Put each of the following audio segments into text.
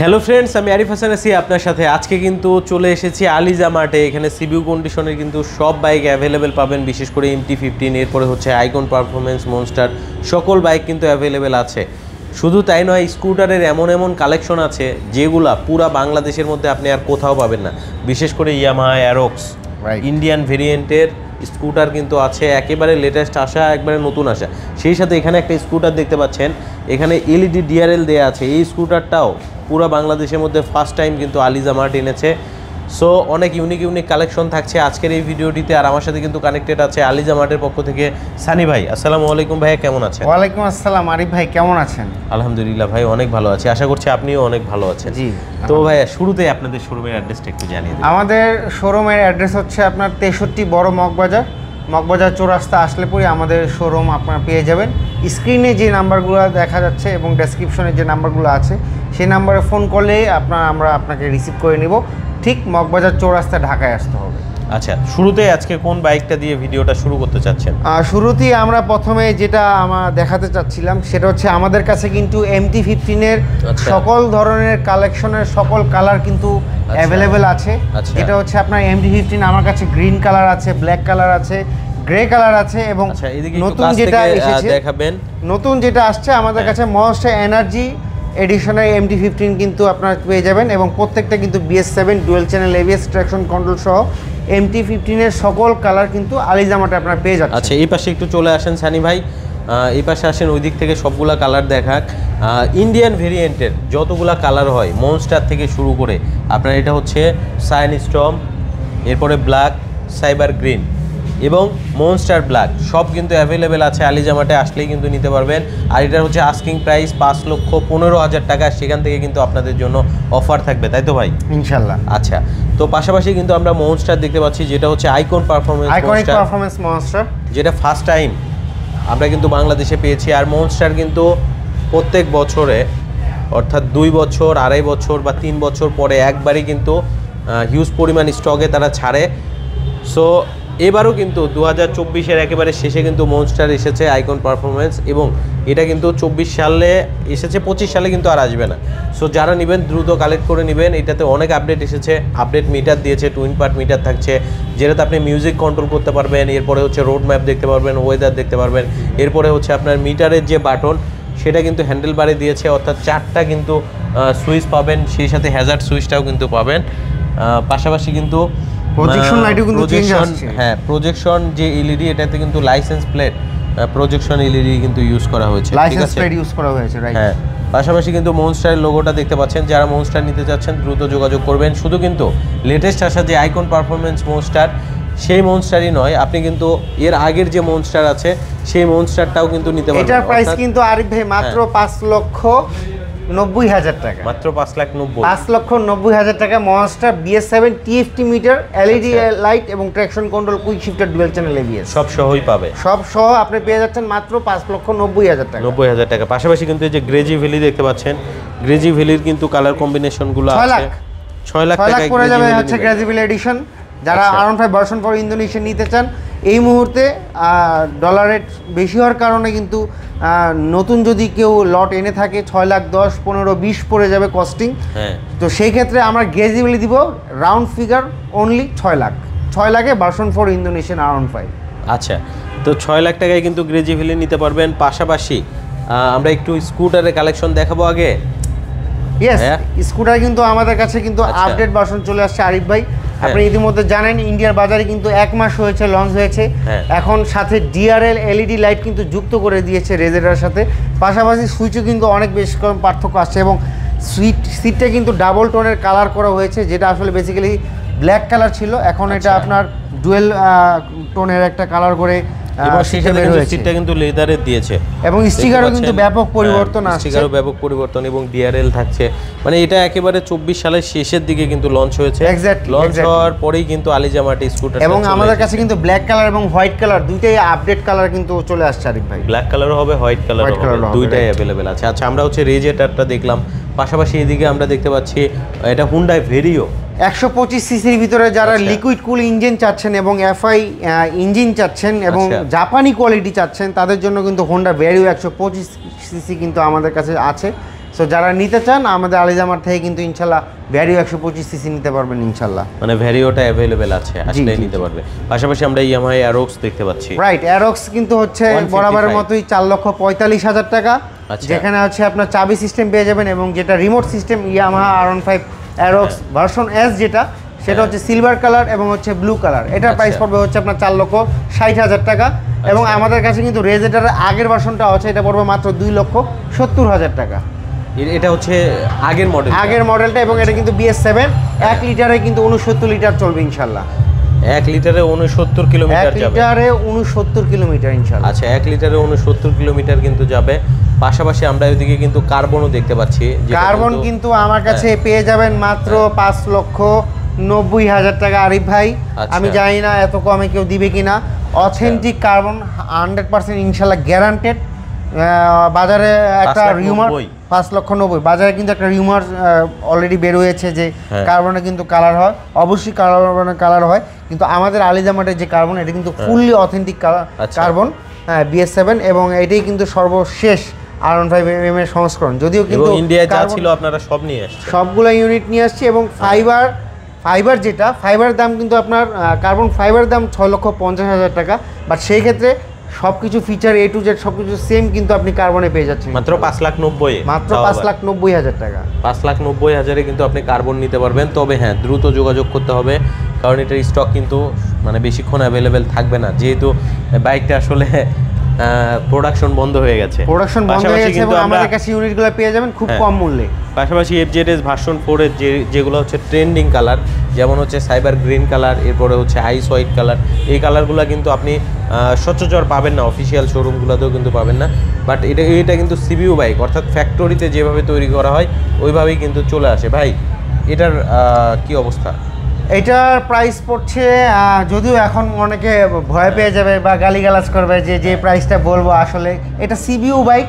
Hello friends, আমি আরিফ হাসান আছি আপনার সাথে। আজকে কিন্তু চলে এসেছি আলিজা মার্টে। এখানে সিবিউ কন্ডিশনের কিন্তু সব বাইক অ্যাভেলেবেল পাবেন, বিশেষ করে MT-15, এরপরে হচ্ছে আইকন পারফরমেন্স, মনস্টার, সকল বাইক কিন্তু অ্যাভেলেবেল আছে। শুধু তাই নয়, স্কুটারের এমন এমন কালেকশন আছে যেগুলা পুরা বাংলাদেশের মধ্যে আপনি আর কোথাও পাবেন না। বিশেষ করে ইয়ামাহা অ্যারক্স ইন্ডিয়ান ভেরিয়েন্টের স্কুটার কিন্তু আছে, একেবারে লেটেস্ট আসা, একবারে নতুন আসা। সেই সাথে এখানে একটা স্কুটার দেখতে পাচ্ছেন, এখানে এলইডি ডিআরএল দেওয়া আছে। এই স্কুটারটাও পুরো বাংলাদেশের মধ্যে ফার্স্ট টাইম কিন্তু আলিজা মার্ট এনেছে। সো অনেক ইউনিক কালেকশন থাকছে আজকের এই ভিডিওটিতে। আর আমার সাথে কিন্তু কানেক্টেড আছে আলিজা মার্টের পক্ষ থেকে সানি ভাই। আসসালামু আলাইকুম ভাইয়া, কেমন আছেন? ওয়ালাইকুম আসসালাম আরিফ ভাই, কেমন আছেন? আলহামদুলিল্লাহ ভাই, অনেক ভালো আছি, আশা করছি আপনিও অনেক ভালো আছেন। জি। তো ভাইয়া, শুরুতেই আপনাদের শোরুমের অ্যাড্রেসটা একটু জানিয়ে দিন। আমাদের শোরুমের অ্যাড্রেস হচ্ছে আপনার 63 বড় মগবাজার চৌরাস্তা আসলে পরে আমাদের শোরুম আপনারা পেয়ে যাবেন। স্ক্রিনে যে নাম্বারগুলো দেখা যাচ্ছে এবং ডেসক্রিপশনে যে নাম্বারগুলো আছে সেই নাম্বারে ফোন করলেই আমরা আপনাকে রিসিভ করে নিব। ঠিক মগবাজার চৌরাস্তা, ঢাকায় আসতে হবে। আচ্ছা, শুরুতেই আজকে কোন বাইকটা দিয়ে ভিডিওটা শুরু করতে চাচ্ছেন? শুরুতেই আমরা প্রথমে যেটা দেখাতে চাচ্ছিলাম সেটা হচ্ছে আমাদের কাছে কিন্তু MT-15-এর সকল ধরনের কালেকশনের সকল কালার কিন্তু অ্যাভেলেবেল আছে। এটা হচ্ছে আপনার MT-15, আমার কাছে গ্রিন কালার আছে, ব্ল্যাক কালার আছে, গ্রে কালার আছে এবং নতুন যেটা এসেছে নতুন যেটা আসছে আমাদের কাছে মনস্টার এনার্জি এডিশনের MT-15 কিন্তু আপনারা পেয়ে যাবেন। এবং প্রত্যেকটা কিন্তু BS7 dual channel ABS traction control সহ MT-15-এর সকল কালার কিন্তু আলিজা মার্টে আপনারা পেয়ে যাচ্ছেন। আচ্ছা, এই পাশে একটু চলে আসেন সানি ভাই, এই পাশে আসেন, ওই দিক থেকে সবগুলা কালার দেখাক। ইন্ডিয়ান ভেরিয়েন্টের যতগুলা কালার হয়, মনস্টার থেকে শুরু করে আপনার এটা হচ্ছে সাইন স্টর্ম, এরপরে ব্ল্যাক, সাইবার গ্রিন এবং মনস্টার ব্ল্যাক, সব কিন্তু অ্যাভেলেবেল আছে আলিজা মার্টে, আসলেই কিন্তু নিতে পারবেন। আর এটা হচ্ছে আস্কিং প্রাইস 5,15,000 টাকা, সেখান থেকে কিন্তু আপনাদের জন্য অফার থাকবে, তাই তো ভাই? ইনশাল্লাহ। আচ্ছা, তো পাশাপাশি কিন্তু আমরা মনস্টার দেখতে পাচ্ছি, যেটা হচ্ছে আইকনিক পারফরমেন্স মনস্টার, যেটা ফার্স্ট টাইম আমরা কিন্তু বাংলাদেশে পেয়েছি। আর মনস্টার কিন্তু প্রত্যেক বছরে, অর্থাৎ 2 বছর, 2.5 বছর বা 3 বছর পরে একবারই কিন্তু হিউজ পরিমাণ স্টকে তারা ছাড়ে। সো এবারও কিন্তু 2024-এর একেবারে শেষে কিন্তু মনস্টার এসেছে আইকন পারফরমেন্স, এবং এটা কিন্তু 24 সালে এসেছে, 25 সালে কিন্তু আর আসবে না। সো যারা নেবেন দ্রুত কালেক্ট করে নেবেন। এটাতে অনেক আপডেট এসেছে, আপডেট মিটার দিয়েছে, টুইন পার্ট মিটার থাকছে, যেটাতে আপনি মিউজিক কন্ট্রোল করতে পারবেন, এরপরে হচ্ছে রোড ম্যাপ দেখতে পারবেন, ওয়েদার দেখতে পারবেন, এরপরে হচ্ছে আপনার মিটারের যে বাটন সেটা কিন্তু হ্যান্ডেল বারে দিয়েছে, অর্থাৎ 4টা কিন্তু সুইচ পাবেন, সেই সাথে হ্যাজার্ড সুইচটাও কিন্তু পাবেন। পাশাপাশি কিন্তু প্রজেকশন লাইটও কিন্তু চেঞ্জ আসছে। হ্যাঁ, প্রজেকশন যে এলইডি, এটাতে কিন্তু লাইসেন্স প্লেট প্রজেকশন এলইডি কিন্তু ইউজ করা হয়েছে, লাইসেন্স প্লেট ইউজ করা হয়েছে, রাইট? হ্যাঁ, পাশাপাশি কিন্তু মনস্টারের লোগোটা দেখতে পাচ্ছেন। যারা মনস্টার নিতে চাচ্ছেন দ্রুত যোগাযোগ করবেন। শুধু কিন্তু লেটেস্ট আসা যে আইকন পারফরমেন্স মনস্টার, সেই মনস্টারই নয়, আপনি কিন্তু এর আগের যে মনস্টার আছে সেই মনস্টারটাও কিন্তু নিতে পারবেন। এটার প্রাইস কিন্তু আরিফ ভাই মাত্র 5,90,000 টাকা, মাত্র 5,90,000, 5,90,000 টাকা। Monster BS7 TFT meter, LED light এবং traction control, quick shifter, dual channel ABS সব সহই পাবে। সব সহ আপনি পেয়ে যাচ্ছেন মাত্র 5,90,000 টাকা, 90,000 টাকা। পাশাপাশি কিন্তু এই যে গ্রেজি ভ্যালি দেখতে পাচ্ছেন, গ্রেজি ভ্যালির কিন্তু কালার কম্বিনেশনগুলো আছে। 6 লাখ টাকা পড়ে যাবে হচ্ছে গ্রেজি ভ্যালি এডিশন। যারা R15 ভার্সন 4 ইন্দোনেশিয়া নিতে চান, এই মুহূর্তে ডলার রেট বেশি হওয়ার কারণে কিন্তু নতুন যদি কেউ লট এনে থাকে 6 লাখ 10, 15, 20 পড়ে যাবে কস্টিং। তো সেই ক্ষেত্রে আমরা গ্রেজুয়ালি দিব রাউন্ড ফিগার অনলি 6 লাখে ভার্সন 4 ইন্দোনেশিয়ান R15। আচ্ছা, তো 6 লাখ টাকায় কিন্তু গ্রেজি ভ্যালি নিতে পারবেন। পাশাপাশি আমরা একটু স্কুটারের কালেকশন দেখাবো আগে। ইয়েস, স্কুটার কিন্তু আমাদের কাছে কিন্তু আপডেট ভার্সন চলে আসছে আরিফ ভাই। আপনি ইতিমধ্যে জানেন ইন্ডিয়ার বাজারে কিন্তু 1 মাস হয়েছে লঞ্চ হয়েছে। এখন সাথে ডিআরএল LED লাইট কিন্তু যুক্ত করে দিয়েছে রেজেটার সাথে। পাশাপাশি সুইচও কিন্তু অনেক বেশ কম পার্থক্য আসছে এবং সিটটা কিন্তু ডাবল টোনের কালার করা হয়েছে, যেটা আসলে বেসিক্যালি ব্ল্যাক কালার ছিল, এখন এটা আপনার ডুয়েল টোনের একটা কালার করে সিটটা কিন্তু লেদারের দিয়েছে এবং স্টিকারও কিন্তু ব্যাপক পরিবর্তন আসছে, স্টিকারও ব্যাপক পরিবর্তন এবং ডিআরএল থাকছে। মানে এটা একেবারে 24 সালের শেষের দিকে কিন্তু লঞ্চ হয়েছে। লঞ্চ হওয়ার পরেই কিন্তু আলিজা মার্ট স্কুটার, এবং আমাদের কাছে কিন্তু ব্ল্যাক কালার এবং হোয়াইট কালার দুইটাই আপডেট কালার কিন্তু চলে আসছে আরিফ ভাই। ব্ল্যাক কালারও হবে, হোয়াইট কালারও হবে, দুইটাই অ্যাভেলেবেল আছে। আচ্ছা, আমরা হচ্ছে রেজেটারটা দেখলাম, পাশাপাশি এদিকে আমরা দেখতে পাচ্ছি এটা হুন্ডাই ভেরিও 125 সিসির ভিতরে যারা লিকুইড কুল ইঞ্জিন চাচ্ছেন এবং FI ইঞ্জিন চাচ্ছেন এবং জাপানি কোয়ালিটি চাচ্ছেন, তাদের জন্য কিন্তু হোন্ডা ভেরিও 125 সিসি কিন্তু আমাদের কাছে আছে। সো যারা নিতে চান আমাদের আলিজামার থেকে কিন্তু ইনশাল্লাহ ভ্যারিও 125 সিসি নিতে পারবেন ইনশাল্লাহ। মানে ভ্যারিওটা অ্যাভেলেবেল আছে, আসলে নিতে পারবে। পাশাপাশি আমরা ইয়ামাহা অ্যারোক্স দেখতে পাচ্ছি। রাইট, অ্যারোক্স কিন্তু হচ্ছে বরাবরের মতোই 4,45,000 টাকা, যেখানে হচ্ছে আপনার চাবি সিস্টেম পেয়ে যাবেন এবং যেটা remote system Yamaha R15 Aerox version S যেটা সেটা হচ্ছে সিলভার কালার এবং হচ্ছে ব্লু কালার। এটার প্রাইস পড়বে হচ্ছে আপনার 4,60,000 টাকা। এবং আমাদের কাছে কিন্তু রেজেটারের আগের ভার্সনটা আছে, এটা পড়বে মাত্র 2,70,000 টাকা। এটা হচ্ছে আগের মডেলটা এবং এটা কিন্তু BS7 1 লিটারে কিন্তু 69 লিটার চলবে ইনশাল্লাহ। 1 লিটারে 69 কিলোমিটার যাবে। 1 লিটারে 69 কিলোমিটার ইনশাল্লাহ। আচ্ছা, 1 লিটারে 69 কিলোমিটার কিন্তু যাবে। পাশাপাশি আমরা ওইদিকে কিন্তু কার্বনও দেখতে পাচ্ছি। কার্বন কিন্তু আমার কাছে পেয়ে যাবেন মাত্র 5,90,000 টাকা। আরিফ ভাই, আমি জানি না এত কমে কেউ দিবে কিনা। অথেন্টিক কার্বন 100% ইনশাল্লাহ গ্যারান্টেড। বাজারে একটা রিউমার 5,90,000, বাজারে কিন্তু একটা রিউমার অলরেডি বের হয়েছে যে কার্বনে কিন্তু কালার হয়, অবশ্যই কালার হয়, কিন্তু আমাদের আলিজামাটের যে কার্বন এটা কিন্তু ফুললি অথেন্টিক কার্বন BS7 এবং এটাই কিন্তু সর্বশেষ R15 এর সংস্করণ। যদিও কিন্তু ইন্ডিয়ায় যা ছিল আপনারা সব নিয়ে আসছেন, সবগুলো ইউনিট নিয়ে আসছি। এবং ফাইবার যেটা ফাইবার দাম কিন্তু আপনার কার্বন ফাইবার দাম 6,50,000 টাকা, বাট সেই ক্ষেত্রে সবকিছু ফিচার A to Z সবকিছু সেম কিন্তু আপনি কার্বনে পেয়ে যাচ্ছেন মাত্র 5,90,000, মাত্র 5,90,000 টাকা। 5,90,000 কিন্তু আপনি কার্বন নিতে পারবেন। তবে হ্যাঁ, দ্রুত যোগাযোগ করতে হবে, কারণ এটার স্টক কিন্তু মানে বেশিক্ষণ অ্যাভেলেবেল থাকবে না, যেহেতু বাইকটা আসলে প্রোডাকশন বন্ধ হয়ে গেছে। এবং আমাদের কাছে ইউনিটগুলো পেয়ে যাবেন খুব কম মূল্যে। পাশাপাশি FZS ভার্সন 4 এর যেগুলো হচ্ছে ট্রেন্ডিং কালার, যেমন হচ্ছে সাইবার গ্রিন কালার, এরপরে হচ্ছে আইস হোয়াইট কালার, এই কালারগুলো কিন্তু আপনি সচরাচর পাবেন না, অফিসিয়াল শোরুমগুলোতেও কিন্তু পাবেন না। বাট এটা কিন্তু সিবিইউ বাইক, অর্থাৎ ফ্যাক্টরিতে যেভাবে তৈরি করা হয় ওইভাবেই কিন্তু চলে আসে। ভাই, এটার কি অবস্থা? এটার প্রাইস পড়ছে, যদিও এখন অনেকে ভয় পেয়ে যাবে বা গালিগালাজ করবে যে প্রাইসটা বলবো, আসলে এটা সিবিইউ বাইক,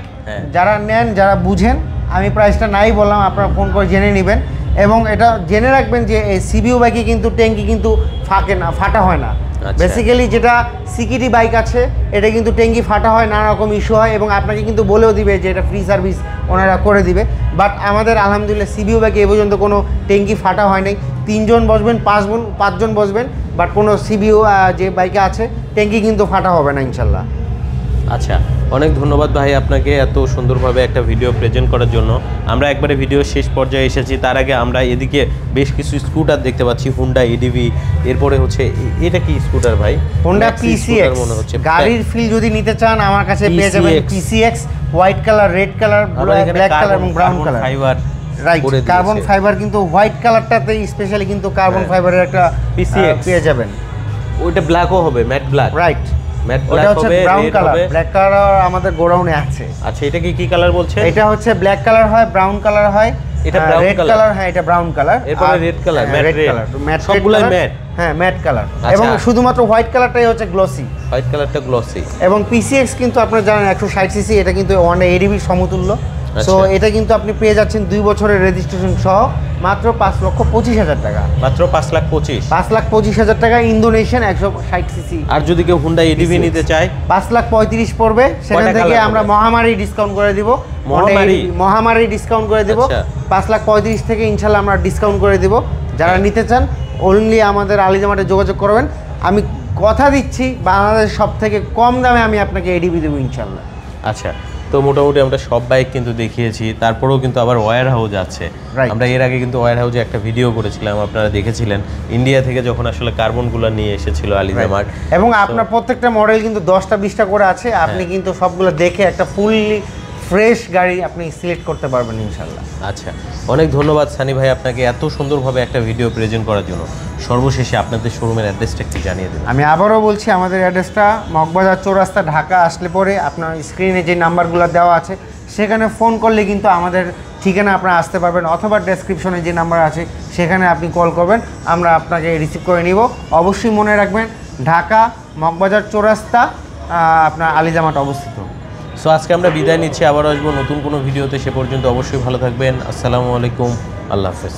যারা নেন যারা বুঝেন, আমি প্রাইসটা নাই বললাম, আপনারা ফোন করে জেনে নেবেন। এবং এটা জেনে রাখবেন যে এই সিবিইউ বাইকে কিন্তু ট্যাঙ্কি কিন্তু ফাটা হয় না। বেসিক্যালি যেটা সিকিটি বাইক আছে এটা কিন্তু ট্যাঙ্কি ফাটা হয়, নানা রকম ইস্যু হয় এবং আপনাকে কিন্তু বলেও দিবে যে এটা ফ্রি সার্ভিস ওনারা করে দিবে। বাট আমাদের আলহামদুলিল্লাহ সিবিইউ বাইকে এ পর্যন্ত কোনো ট্যাঙ্কি ফাটা হয় নাই। 3 জন বসবেন, 5 জন বসবেন, বাট কোনো সিবিইউ যে বাইকে আছে ট্যাঙ্কি কিন্তু ফাটা হবে না ইনশাল্লাহ। আচ্ছা, অনেক ধন্যবাদ ভাই আপনাকে এত সুন্দরভাবে একটা ভিডিও প্রেজেন্ট করার জন্য। আমরা একবারে ভিডিও শেষ পর্যায়ে এসেছি, তার আগে আমরা এদিকে বেশ কিছু স্কুটার দেখতে পাচ্ছি, হুন্ডা EDV, এরপরে হচ্ছে এটা কি স্কুটার ভাই? হুন্ডা PCX মনে হচ্ছে। গাড়ির ফিল যদি নিতে চান আমার কাছে পেয়ে যাবেন PCX, white colour, red colour, black colour এবং brown colour. Right, carbon fibre কিন্তু হোয়াইট কালারটাতে স্পেশালি কিন্তু কার্বন ফাইবারের একটা PCX পেয়ে যাবেন। ওইটা ব্ল্যাকও হবে, matte black. Right, matte black হবে, ব্রাউন কালার, ব্ল্যাক কালার আমাদের গোডাউনে আছে। আচ্ছা, এটা কি কালার বলছেন? এটা হচ্ছে ব্ল্যাক কালার হয়, ব্রাউন কালার হয়, এটা ব্রাউন কালার। হ্যাঁ, এটা ব্রাউন কালার, এরপরে রেড কালার, ম্যাট কালার, সবগুলাই ম্যাট। হ্যাঁ, ম্যাট কালার। এবং শুধুমাত্র হোয়াইট কালারটাই হচ্ছে গ্লসি, হোয়াইট কালারটা গ্লসি। এবং PCX কিন্তু আপনারা জানেন 160 সিসি, এটা কিন্তু Honda ADV সমতুল্য। সো এটা কিন্তু আপনি পেয়ে যাচ্ছেন 2 বছরের রেজিস্ট্রেশন সহ মাত্র 5,25,000 টাকা। মাত্র 5,25,000, 5,25,000 টাকা ইন্দোনেশিয়ান 160 সিসি। আর যদি কেউ হুন্ডা EDV নিতে চায় 5,35,000 পড়বে, সেখান থেকে আমরা মহামারী ডিসকাউন্ট করে দিব। মহামারী ডিসকাউন্ট করে দিব। 5,35,000 থেকে ইনশাল্লাহ আমরা ডিসকাউন্ট করে দিব। যারা নিতে চান অনলি আমাদের আলিজামাটে যোগাযোগ করবেন। আমি কথা দিচ্ছি বাংলাদেশের সব থেকে কম দামে আমি আপনাকে EDV দেবো ইনশাল্লাহ। আচ্ছা, তো মোটামুটি আমরা সব বাইক কিন্তু দেখিয়েছি, তারপরেও কিন্তু আবার ওয়্যার হাউস আছে। আমরা এর আগে কিন্তু ওয়্যার হাউসে একটা ভিডিও করেছিলাম, আপনারা দেখেছিলেন, ইন্ডিয়া থেকে যখন আসলে কার্বনগুলো নিয়ে এসেছিল আলিজামাট। এবং আপনার প্রত্যেকটা মডেল কিন্তু 10টা 20টা করে আছে, আপনি কিন্তু সবগুলো দেখে একটা ফুললি ফ্রেশ গাড়ি আপনি সিলেক্ট করতে পারবেন ইনশাল্লাহ। আচ্ছা, অনেক ধন্যবাদ সানি ভাই আপনাকে এত সুন্দরভাবে একটা ভিডিও প্রেজেন্ট করার জন্য। সর্বশেষে আপনাদের শোরুমের অ্যাড্রেসটা একটু জানিয়ে দেবেন। আমি আবারও বলছি, আমাদের অ্যাড্রেসটা মগবাজার চৌরাস্তা, ঢাকা। আসলে পরে আপনার স্ক্রিনে যে নাম্বারগুলো দেওয়া আছে সেখানে ফোন করলে কিন্তু আমাদের ঠিকানা আপনারা আসতে পারবেন, অথবা ডেসক্রিপশনে যে নাম্বার আছে সেখানে আপনি কল করবেন, আমরা আপনাকে রিসিভ করে নিব। অবশ্যই মনে রাখবেন ঢাকা মগবাজার চৌরাস্তা আপনার আলিজামাট অবস্থিত। সো আজকে আমরা বিদায় নিচ্ছি, আবার আসবো নতুন কোনো ভিডিওতে। সে পর্যন্ত অবশ্যই ভালো থাকবেন। আসসালামু আলাইকুম, আল্লাহ হাফেজ।